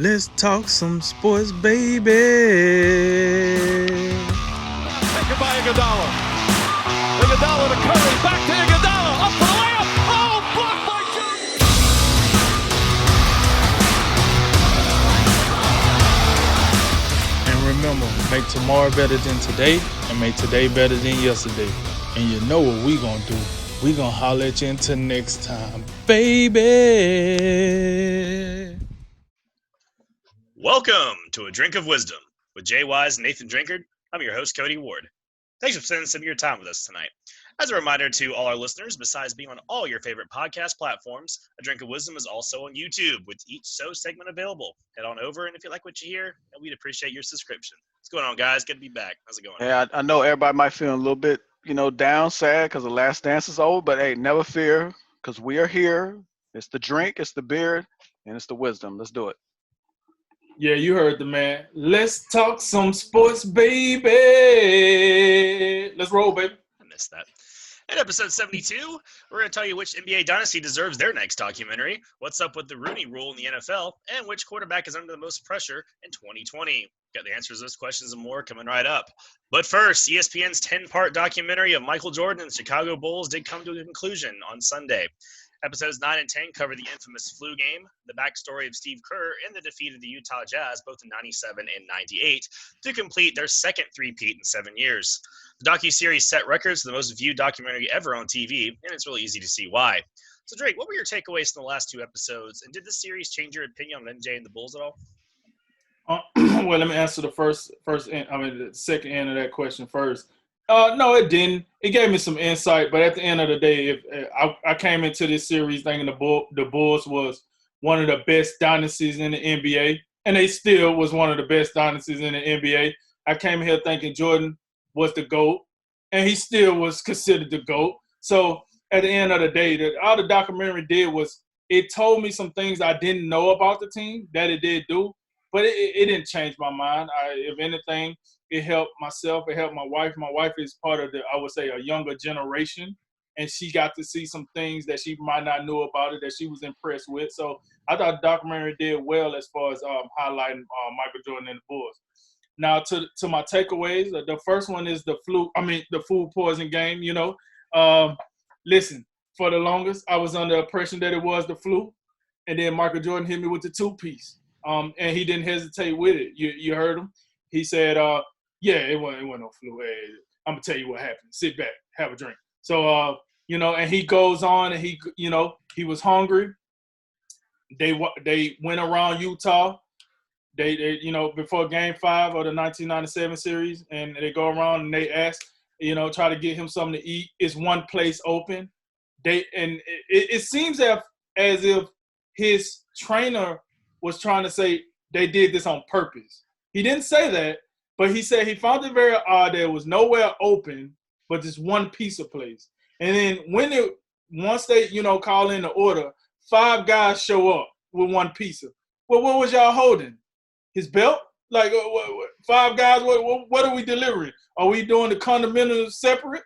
Let's talk some sports, baby. Taken by Iguodala. Iguodala to Curry. Back to Iguodala. Up for the layup. Oh, blocked by Jones. And remember, make tomorrow better than today and make today better than yesterday. And you know what we gonna do. We gonna holler at you until next time, baby. Welcome to A Drink of Wisdom with Jay Wise and Nathan Drinkard. I'm your host, Cody Ward. Thanks for spending some of your time with us tonight. As a reminder to all our listeners, besides being on all your favorite podcast platforms, A Drink of Wisdom is also on YouTube with each show segment available. Head on over, and if you like what you hear, we'd appreciate your subscription. What's going on, guys? Good to be back. How's it going? Yeah, I know everybody might feel a little bit, down, sad because the last dance is over, but hey, never fear because we are here. It's the drink, it's the beer, and it's the wisdom. Let's do it. Yeah, you heard the man. Let's talk some sports, baby. Let's roll, baby. I missed that. In episode 72, we're going to tell you which NBA dynasty deserves their next documentary, what's up with the Rooney Rule in the NFL, and which quarterback is under the most pressure in 2020. Got the answers to those questions and more coming right up. But first, ESPN's 10-part documentary of Michael Jordan and the Chicago Bulls did come to a conclusion on Sunday. Episodes 9 and 10 cover the infamous flu game, the backstory of Steve Kerr, and the defeat of the Utah Jazz, both in 97 and 98, to complete their second three-peat in 7 years. The docuseries set records for the most viewed documentary ever on TV, and it's really easy to see why. So, Drake, what were your takeaways from the last two episodes, and did the series change your opinion on MJ and the Bulls at all? Well, let me answer the second end of that question first. No, it didn't. It gave me some insight, but at the end of the day, I came into this series thinking the Bulls was one of the best dynasties in the NBA, and they still was one of the best dynasties in the NBA. I came here thinking Jordan was the GOAT, and he still was considered the GOAT. So at the end of the day, all the documentary did was it told me some things I didn't know about the team that it did do, but it didn't change my mind. If anything, it helped myself. It helped my wife. My wife is part of a younger generation, and she got to see some things that she might not know about it that she was impressed with. So I thought the documentary did well as far as highlighting Michael Jordan and the Bulls. Now to my takeaways, the first one is the food poison game. Listen, for the longest I was under the impression that it was the flu, and then Michael Jordan hit me with the two-piece, and he didn't hesitate with it. You heard him. He said, "Yeah, it wasn't no flu. Hey, I'm gonna tell you what happened. Sit back, have a drink." So and he goes on, and he was hungry. They went around Utah. They before Game 5 of the 1997 series, and they go around and they ask, try to get him something to eat. Is one place open? It seems as if his trainer was trying to say they did this on purpose. He didn't say that, but he said he found it very odd that it was nowhere open but just one pizza place. And then once they call in the order, 5 guys show up with one pizza. Well, what was y'all holding? His belt? Like, 5 guys, what are we delivering? Are we doing the condominium separate?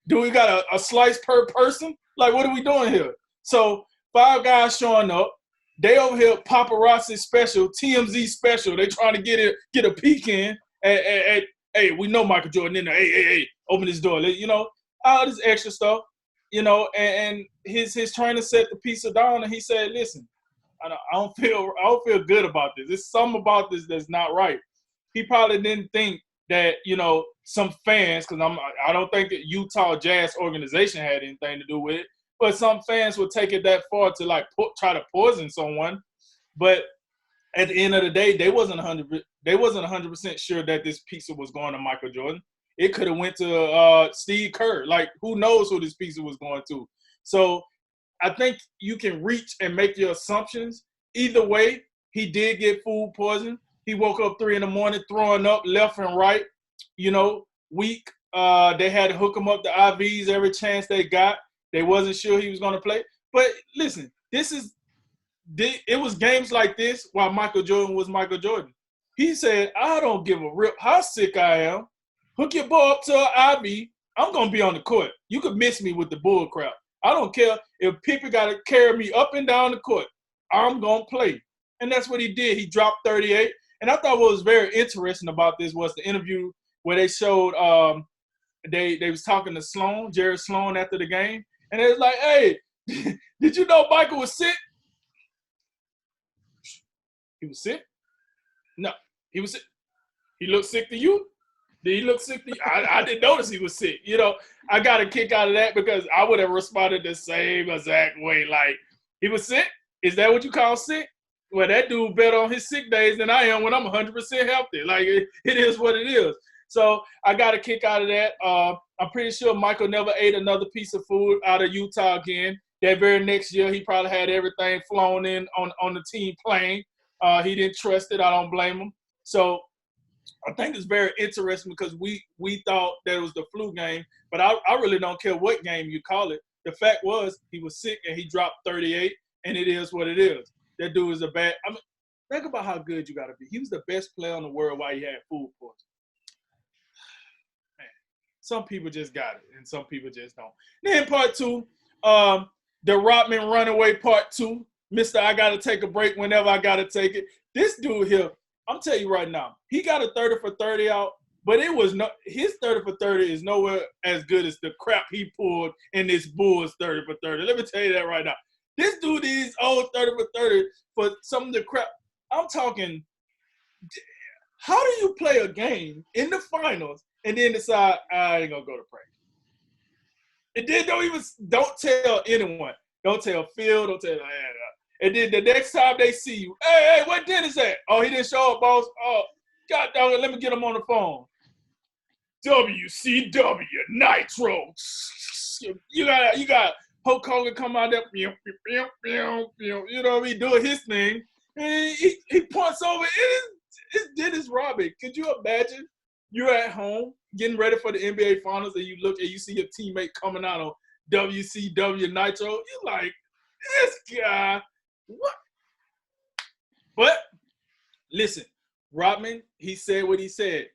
Do we got a slice per person? Like, what are we doing here? So 5 guys showing up. They over here paparazzi special, TMZ special. They trying to get a peek in. Hey, we know Michael Jordan in there. Hey, open this door. All this extra stuff. And his trainer set the pizza down, and he said, "Listen, I don't feel good about this. There's something about this that's not right." He probably didn't think that some fans, because I don't think the Utah Jazz organization had anything to do with it, but some fans would take it that far to try to poison someone. But at the end of the day, they wasn't 100% sure that this pizza was going to Michael Jordan. It could have went to Steve Kerr. Like, who knows who this pizza was going to? So I think you can reach and make your assumptions. Either way, he did get food poisoning. He woke up 3 a.m, throwing up left and right, weak. They had to hook him up to IVs every chance they got. They wasn't sure he was going to play. But listen, it was games like this while Michael Jordan was Michael Jordan. He said, "I don't give a rip how sick I am. Hook your boy up to an IV. I'm going to be on the court. You could miss me with the bull crap. I don't care if people got to carry me up and down the court. I'm going to play." And that's what he did. He dropped 38. And I thought what was very interesting about this was the interview where they showed they was talking to Sloan, Jared Sloan, after the game. And it was like, hey, did you know Michael was sick? He was sick? No, he was sick. He looked sick to you? Did he look sick to you? I didn't notice he was sick. You know, I got a kick out of that because I would have responded the same exact way. Like, he was sick? Is that what you call sick? Well, that dude better on his sick days than I am when I'm 100% healthy. Like, it is what it is. So I got a kick out of that. I'm pretty sure Michael never ate another piece of food out of Utah again. That very next year, he probably had everything flown in on the team plane. He didn't trust it. I don't blame him. So I think it's very interesting because we thought that it was the flu game, but I really don't care what game you call it. The fact was he was sick and he dropped 38, and it is what it is. That dude is a bad – I mean, think about how good you got to be. He was the best player in the world while he had food poisoning. Man, some people just got it, and some people just don't. Then part two, the Rodman runaway part two. Mr. I got to take a break whenever I got to take it. This dude here, I'm telling you right now, he got a 30 for 30 out, but it was no his 30 for 30 is nowhere as good as the crap he pulled in this Bulls 30 for 30. Let me tell you that right now. This dude is old 30 for 30 for some of the crap. I'm talking, how do you play a game in the finals and then decide, I ain't going to go to practice? And then don't tell anyone. Don't tell Phil, don't tell and then the next time they see you, hey, where Dennis at? Oh, he didn't show up, boss. Oh, God dog it, let me get him on the phone. WCW Nitro. You got Hulk Hogan come out there, you know what I mean, doing his thing. And he points over. It's Dennis Rodman. Could you imagine you're at home getting ready for the NBA Finals and you look and you see your teammate coming out on WCW Nitro? You're like, this guy. What? But listen, Rodman, he said what he said.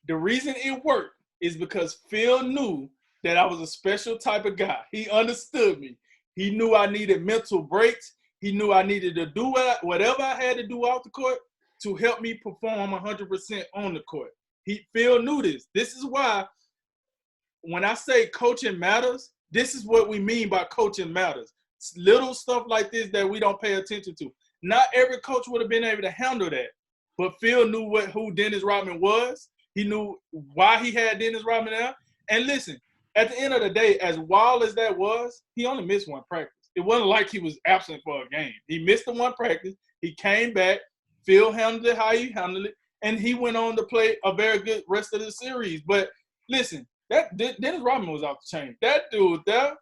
The reason it worked is because Phil knew that I was a special type of guy. He understood me. He knew I needed mental breaks. He knew I needed to do whatever I had to do off the court to help me perform 100% on the court. Phil knew this. This is why when I say coaching matters, this is what we mean by coaching matters. Little stuff like this that we don't pay attention to. Not every coach would have been able to handle that. But Phil knew who Dennis Rodman was. He knew why he had Dennis Rodman there. And listen, at the end of the day, as wild as that was, he only missed one practice. It wasn't like he was absent for a game. He missed the one practice. He came back. Phil handled it how he handled it. And he went on to play a very good rest of the series. But listen, that Dennis Rodman was off the chain. That dude there,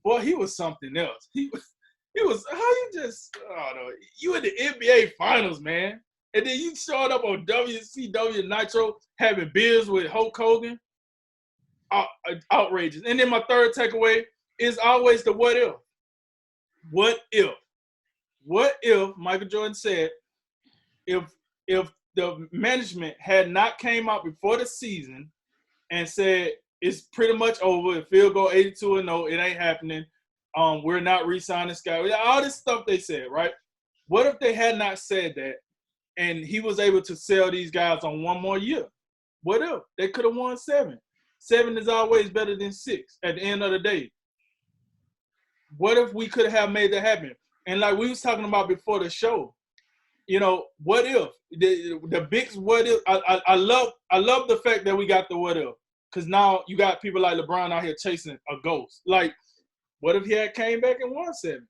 boy, he was something else. He was how you just, oh no, you in the NBA Finals, man. And then you showed up on WCW Nitro having beers with Hulk Hogan. Outrageous. And then my third takeaway is always the what if. What if? What if Michael Jordan said, if the management had not came out before the season and said it's pretty much over, if Phil go 82-0, it ain't happening. We're not re-signing Scott. All this stuff they said, right? What if they had not said that and he was able to sell these guys on one more year? What if? They could have won 7. 7 is always better than 6 at the end of the day. What if we could have made that happen? And like we was talking about before the show, you know, what if? The big what if, I love the fact that we got the what if. Because now you got people like LeBron out here chasing a ghost. Like, what if he had came back and won 7?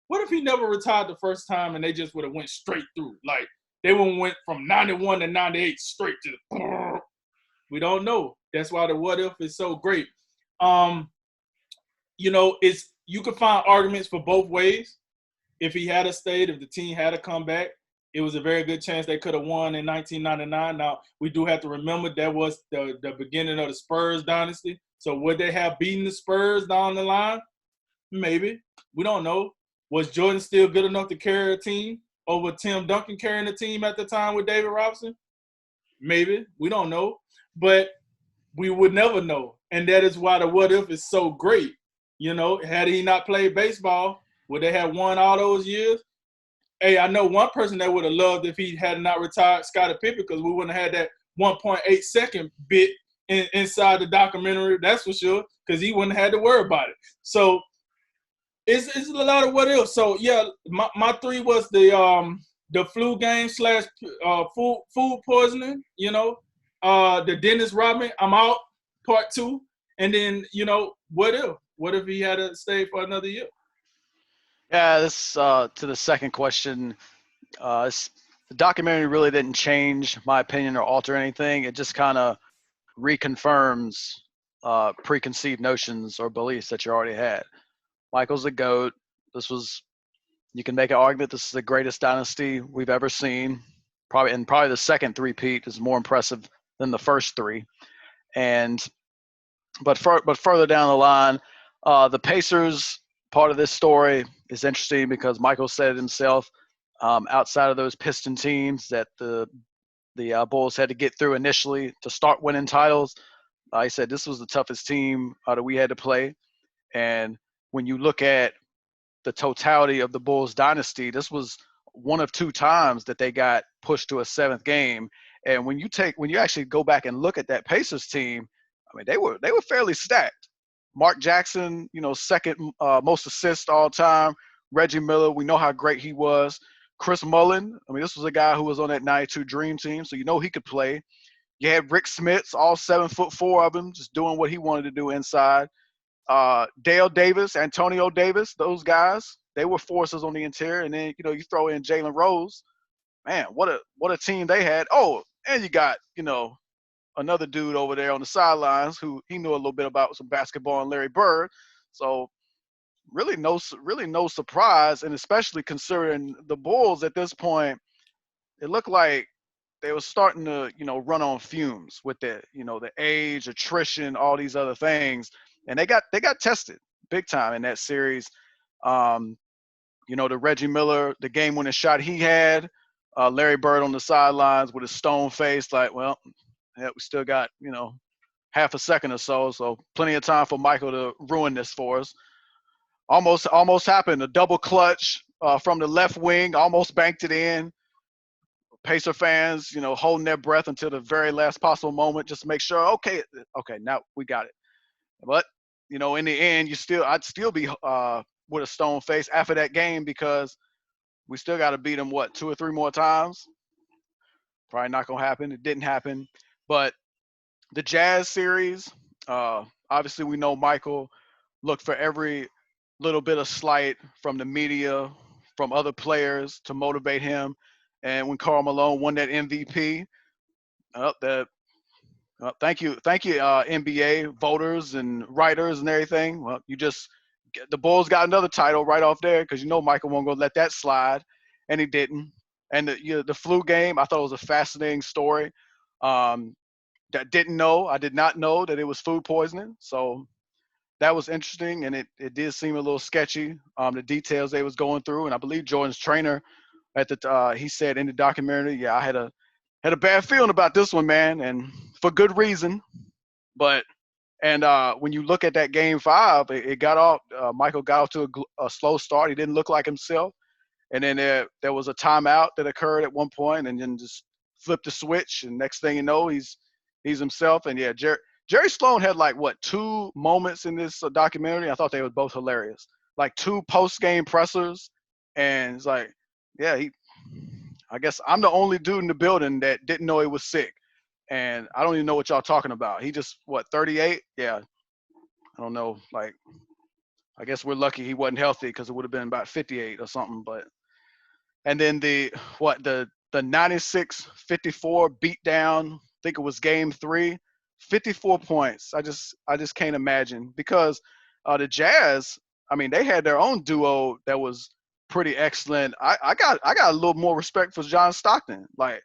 What if he never retired the first time and they just would have went straight through? Like, they would have went from 91 to 98 straight to the we don't know. That's why the what if is so great. You know, you can find arguments for both ways. If he had stayed, if the team had to come back, it was a very good chance they could have won in 1999. Now, we do have to remember that was the beginning of the Spurs dynasty. So would they have beaten the Spurs down the line? Maybe. We don't know. Was Jordan still good enough to carry a team over Tim Duncan carrying a team at the time with David Robinson? Maybe. We don't know. But we would never know. And that is why the what if is so great. You know, had he not played baseball, would they have won all those years? Hey, I know one person that would have loved if he had not retired, Scottie Pippen, because we wouldn't have had that 1.8 second bit inside the documentary. That's for sure, because he wouldn't have had to worry about it. So it's a lot of what else. So yeah, my 3 was the flu game slash food poisoning. The Dennis Rodman, I'm out, part 2, and then what if? What if he had to stay for another year? Yeah, this to the second question. The documentary really didn't change my opinion or alter anything. It just kind of reconfirms preconceived notions or beliefs that you already had. Michael's a GOAT. You can make an argument this is the greatest dynasty we've ever seen. Probably the second three-peat is more impressive than the first 3. But further down the line, the Pacers part of this story is interesting because Michael said it himself. Outside of those Piston teams that the Bulls had to get through initially to start winning titles, he said this was the toughest team that we had to play. And when you look at the totality of the Bulls dynasty, this was one of 2 times that they got pushed to a 7th game. And when you actually go back and look at that Pacers team, I mean, they were fairly stacked. Mark Jackson, second most assists all time. Reggie Miller, we know how great he was. Chris Mullin, I mean, this was a guy who was on that '92 Dream Team, so he could play. You had Rick Smits, all 7'4" of him, just doing what he wanted to do inside. Dale Davis, Antonio Davis, those guys, they were forces on the interior. And then, you throw in Jalen Rose. Man, what a team they had. Oh, and you got, another dude over there on the sidelines who he knew a little bit about some basketball, and Larry Bird. So really no surprise, and especially considering the Bulls at this point, it looked like they were starting to, run on fumes with the age, attrition, all these other things. And they got tested big time in that series. The Reggie Miller, the game-winning shot he had, Larry Bird on the sidelines with a stone face, like, well, yeah, we still got, half a second or so plenty of time for Michael to ruin this for us. Almost happened, a double clutch from the left wing, almost banked it in. Pacer fans, holding their breath until the very last possible moment, just to make sure, okay, now we got it. But, in the end, I'd still be with a stone face after that game because we still got to beat them, 2 or 3 more times? Probably not going to happen. It didn't happen. But the Jazz series, obviously we know Michael looked for every little bit of slight from the media, from other players to motivate him. And when Karl Malone won that MVP, thank you, NBA voters and writers and everything. Well, the Bulls got another title right off there because Michael won't go let that slide, and he didn't. And the flu game, I thought it was a fascinating story. I did not know that it was food poisoning, so that was interesting, and it did seem a little sketchy. The details they was going through, and I believe Jordan's trainer he said in the documentary, yeah, I had a bad feeling about this one, man, and for good reason. But when you look at that game 5, it got off. Michael got off to a slow start. He didn't look like himself, and then there was a timeout that occurred at one point, and then just flipped the switch, and next thing you know, he's himself. And yeah, Jerry Sloan had 2 moments in this documentary. I thought they were both hilarious. 2 post-game pressers, and it's like, yeah, I guess I'm the only dude in the building that didn't know he was sick. And I don't even know what y'all talking about. He just, 38? Yeah. I don't know. I guess we're lucky he wasn't healthy because it would have been about 58 or something. But and then the 96-54 beatdown, I think it was game 3, 54 points. I just can't imagine because the Jazz, I mean, they had their own duo that was pretty excellent. I got a little more respect for John Stockton. I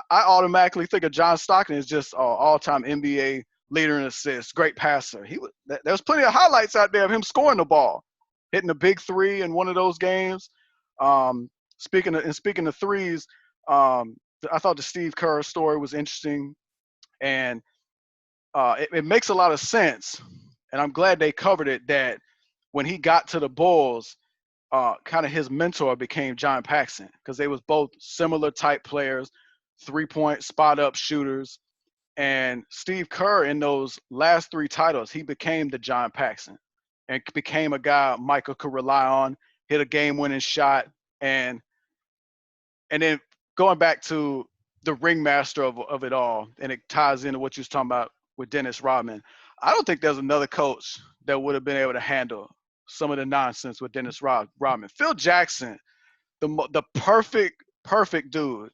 automatically think of John Stockton as just all-time NBA leader in assists, great passer. There was plenty of highlights out there of him scoring the ball, hitting a big 3 in one of those games. Speaking of threes, I thought the Steve Kerr story was interesting, and it makes a lot of sense. And I'm glad they covered it. That when he got to the Bulls, kind of his mentor became John Paxson because they was both similar type players, 3-point spot up shooters. And Steve Kerr in those last 3 titles, he became the John Paxson and became a guy Michael could rely on, hit a game-winning shot, and then going back to the ringmaster of it all, and it ties into what you was talking about with Dennis Rodman. I don't think there's another coach that would have been able to handle some of the nonsense with Dennis Rodman. Phil Jackson, the perfect dude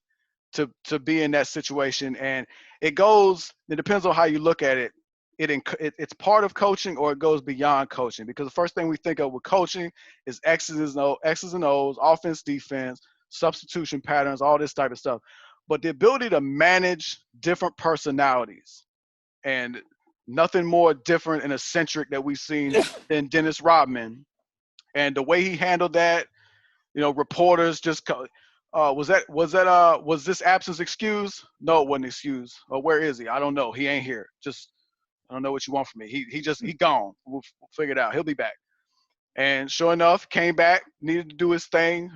to be in that situation, and it depends on how you look at it. It's part of coaching or it goes beyond coaching, because the first thing we think of with coaching is X's and O's, offense, defense, substitution patterns, all this type of stuff. But the ability to manage different personalities, and nothing more different and eccentric that we've seen than Dennis Rodman, and the way he handled that, reporters just was this absence excused? No, it wasn't excused. Where is he? I don't know. He ain't here. Just, I don't know what you want from me. He gone. We'll figure it out. He'll be back. And sure enough, came back, needed to do his thing.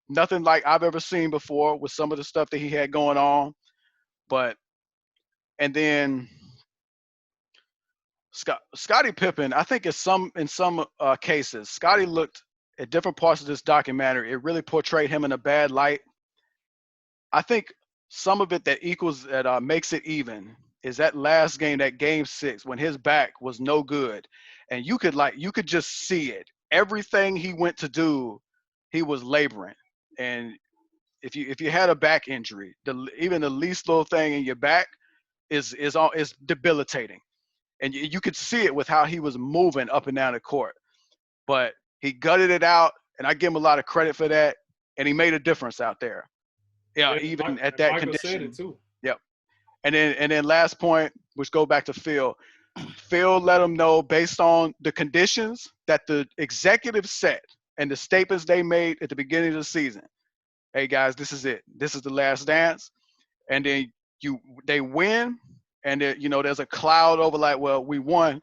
Nothing like I've ever seen before with some of the stuff that he had going on. And then Scottie Pippen, I think in some cases, Scottie looked at different parts of this documentary. It really portrayed him in a bad light. I think some of it that makes it even is that last game, that game 6, when his back was no good, and you could just see it. Everything he went to do, he was laboring. And if you had a back injury, even the least little thing in your back is debilitating. And you could see it with how he was moving up and down the court. But he gutted it out, and I give him a lot of credit for that. And he made a difference out there. Yeah, even at that Michael condition. said it too. Yep. And then last point, which go back to Phil. Phil let him know, based on the conditions that the executives set and the statements they made at the beginning of the season. Hey guys, this is it. This is the last dance. And then they win, and there's a cloud over, like, well, we won.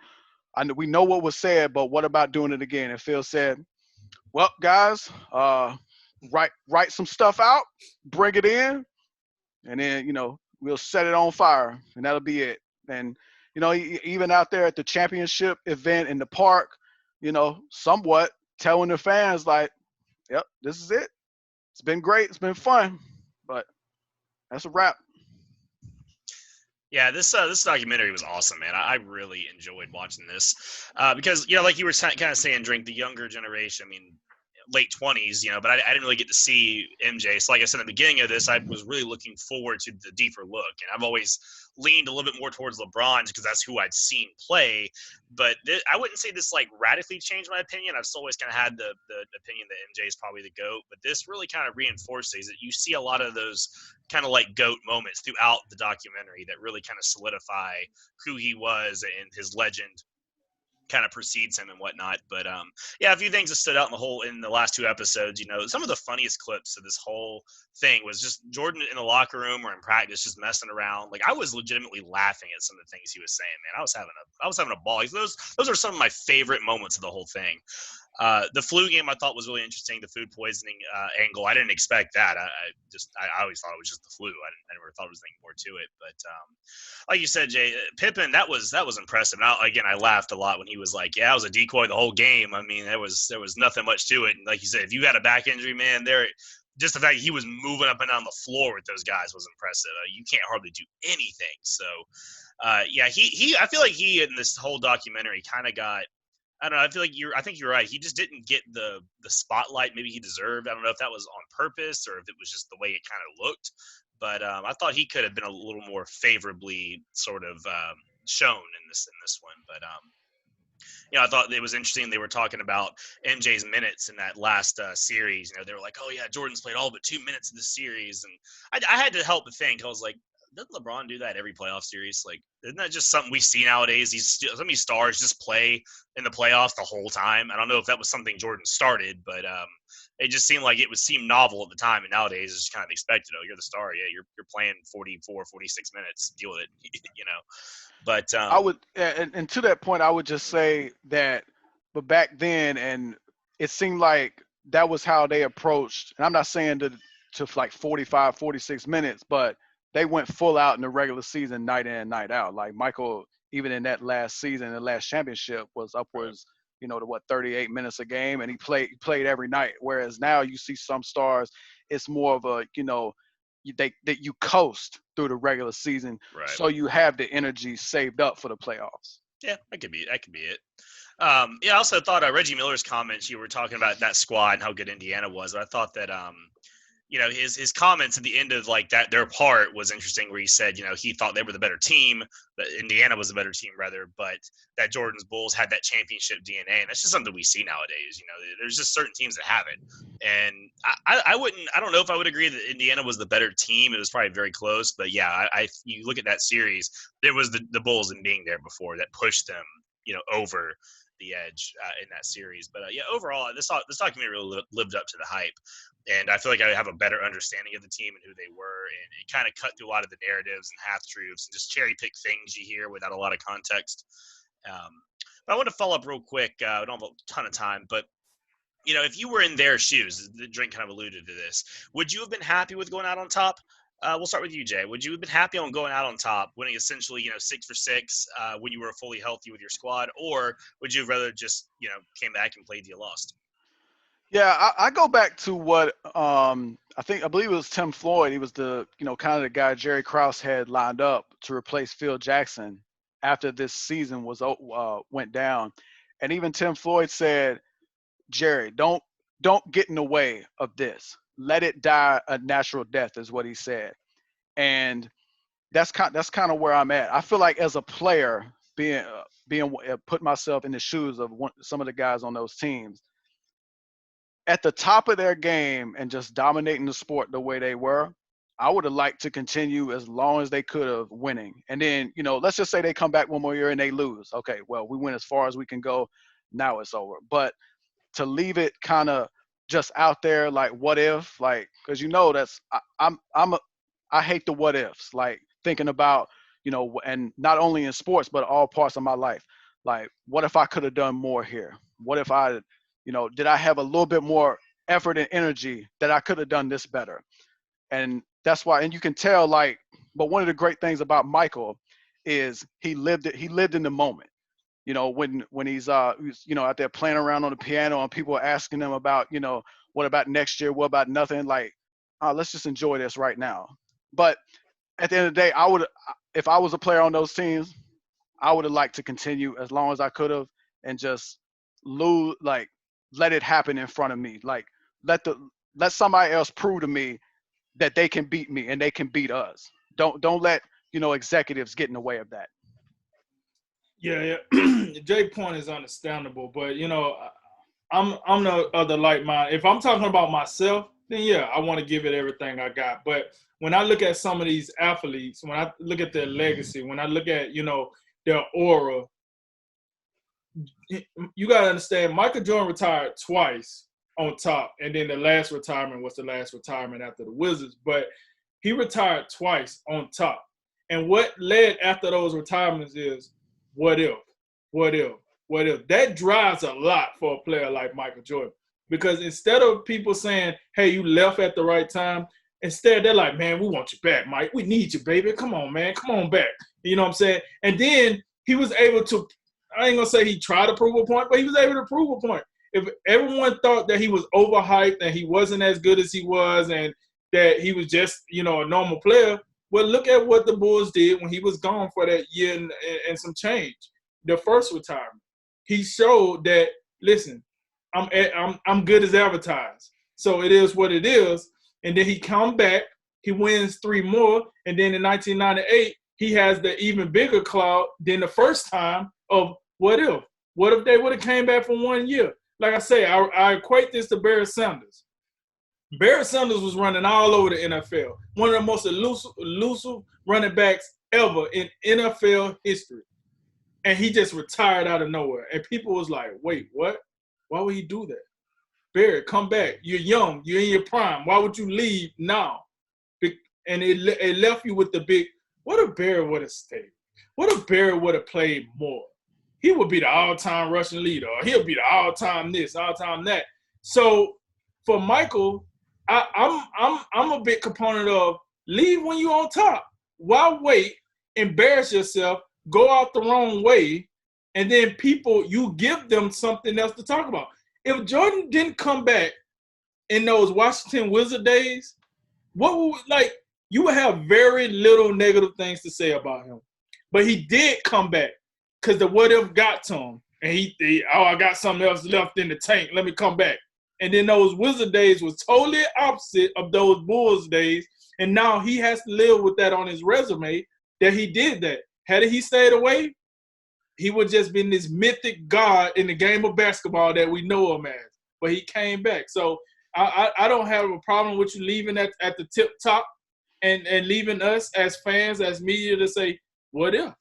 We know what was said, but what about doing it again? And Phil said, well, guys, write some stuff out, bring it in, and then, we'll set it on fire, and that'll be it. And, even out there at the championship event in the park, somewhat telling the fans, like, yep, this is it. It's been great. It's been fun, but that's a wrap. Yeah, this documentary was awesome, man. I really enjoyed watching this because, like you were kind of saying, drink the younger generation. I mean, late 20s, but I didn't really get to see MJ. So like I said in the beginning of this, I was really looking forward to the deeper look. And I've always leaned a little bit more towards LeBron because that's who I'd seen play. But I wouldn't say this like radically changed my opinion. I've still always kind of had the opinion that MJ is probably the GOAT. But this really kind of reinforces that you see a lot of those kind of like GOAT moments throughout the documentary that really kind of solidify who he was and his legend kind of precedes him and whatnot. But yeah, a few things that stood out in the last 2 episodes. Some of the funniest clips of this whole thing was just Jordan in the locker room or in practice just messing around. Like, I was legitimately laughing at some of the things he was saying, man. I was having a ball. Those are some of my favorite moments of the whole thing. The flu game I thought was really interesting. The food poisoning angle, I didn't expect that. I always thought it was just the flu. I never thought there was anything more to it. But like you said, Jay, Pippen, that was impressive. And I laughed a lot when he was like, "Yeah, I was a decoy the whole game." I mean, there was nothing much to it. And like you said, if you had a back injury, man, just the fact he was moving up and down the floor with those guys was impressive. You can't hardly do anything. So yeah, I feel like he in this whole documentary kind of got. I don't know. I think you're right. He just didn't get the spotlight maybe he deserved. I don't know if that was on purpose or if it was just the way it kind of looked. But I thought he could have been a little more favorably sort of shown in this one. But I thought it was interesting. They were talking about MJ's minutes in that last series. They were like, "Oh yeah, Jordan's played all but 2 minutes of the series," and I had to help but think. I was like, doesn't LeBron do that every playoff series? Like, isn't that just something we see nowadays? Some of these stars just play in the playoffs the whole time. I don't know if that was something Jordan started, but it just seemed like it would seem novel at the time. And nowadays it's just kind of expected. Oh, you're the star. Yeah, you're playing 44, 46 minutes. Deal with it, But I would, and to that point, I would just say that, but back then, and it seemed like that was how they approached. And I'm not saying to like 45, 46 minutes, but they went full out in the regular season, night in, night out. Like Michael, even in that last season, the last championship was upwards, to 38 minutes a game, and he played every night. Whereas now you see some stars, it's more of a, that you coast through the regular season, Right. so you have the energy saved up for the playoffs. Yeah, that could be it. I also thought Reggie Miller's comments, you were talking about that squad and how good Indiana was. But I thought that his comments at the end of like that, their part was interesting, where he said, he thought they were the better team, that Indiana was the better team rather, but that Jordan's Bulls had that championship DNA, and that's just something we see nowadays. There's just certain teams that have it, and I don't know if I would agree that Indiana was the better team. It was probably very close, but yeah, you look at that series, there was the Bulls and being there before that pushed them, over the edge in that series. But overall, this documentary really lived up to the hype. And I feel like I have a better understanding of the team and who they were. And it kind of cut through a lot of the narratives and half-truths and just cherry-pick things you hear without a lot of context. But I want to follow up real quick. I don't have a ton of time. But, if you were in their shoes, the drink kind of alluded to this, would you have been happy with going out on top? We'll start with you, Jay. Would you have been happy on going out on top, winning essentially, 6 for 6 when you were fully healthy with your squad? Or would you have rather just, came back and played till you lost? Yeah, I go back to what I believe it was Tim Floyd. He was the kind of the guy Jerry Krause had lined up to replace Phil Jackson after this season went down, and even Tim Floyd said, "Jerry, don't get in the way of this. Let it die a natural death," is what he said, and that's kind of where I'm at. I feel like as a player, being put myself in the shoes of some of the guys on those teams, at the top of their game and just dominating the sport the way they were, I would have liked to continue as long as they could have winning. And then, let's just say they come back one more year and they lose. Okay, well, we went as far as we can go. Now it's over. But to leave it kind of just out there, like what if, like, because I hate the what ifs, like thinking about, and not only in sports but all parts of my life. Like, what if I could have done more here? What if I did I have a little bit more effort and energy that I could have done this better? And that's why, and you can tell, like, but one of the great things about Michael is he lived in the moment. When he's out there playing around on the piano and people are asking him about, what about next year? What about nothing? Like, let's just enjoy this right now. But at the end of the day, if I was a player on those teams, I would have liked to continue as long as I could have and just let it happen in front of me. Like, let somebody else prove to me that they can beat me and they can beat us. Don't let executives get in the way of that. Yeah. Jay's point is understandable, but I'm the other like mind. If I'm talking about myself, then yeah, I want to give it everything I got. But when I look at some of these athletes, when I look at their legacy, when I look at their aura, you got to understand, Michael Jordan retired twice on top, and then the last retirement was the last retirement after the Wizards, but he retired twice on top. And what led after those retirements is, what if? That drives a lot for a player like Michael Jordan, because instead of people saying, hey, you left at the right time, instead they're like, man, we want you back, Mike. We need you, baby. Come on, man. Come on back. You know what I'm saying? And then he was able to, I ain't going to say he tried to prove a point, but he was able to prove a point. If everyone thought that he was overhyped and he wasn't as good as he was and that he was just, a normal player, well, look at what the Bulls did when he was gone for that year and some change. The first retirement, he showed that, listen, I'm good as advertised. So it is what it is. And then he come back, he wins 3 more, and then in 1998, he has the even bigger cloud than the first time of what if? What if they would have came back for 1 year? Like I say, I equate this to Barry Sanders. Barry Sanders was running all over the NFL. One of the most elusive running backs ever in NFL history. And he just retired out of nowhere. And people was like, wait, what? Why would he do that? Barry, come back. You're young. You're in your prime. Why would you leave now? And it left you with the big, what if Barry would have stayed? What if Barry would have played more? He would be the all-time rushing leader. Or he'll be the all-time this, all-time that. So for Michael, I'm a big component of leave when you're on top. Why wait, embarrass yourself, go out the wrong way, and then you give them something else to talk about. If Jordan didn't come back in those Washington Wizard days, you would have very little negative things to say about him. But he did come back because the what if got to him. And I got something else left in the tank. Let me come back. And then those Wizard days was totally opposite of those Bulls days. And now he has to live with that on his resume that he did that. Had he stayed away, he would just been this mythic god in the game of basketball that we know him as. But he came back. So I don't have a problem with you leaving at the tip top and leaving us as fans, as media to say, what if?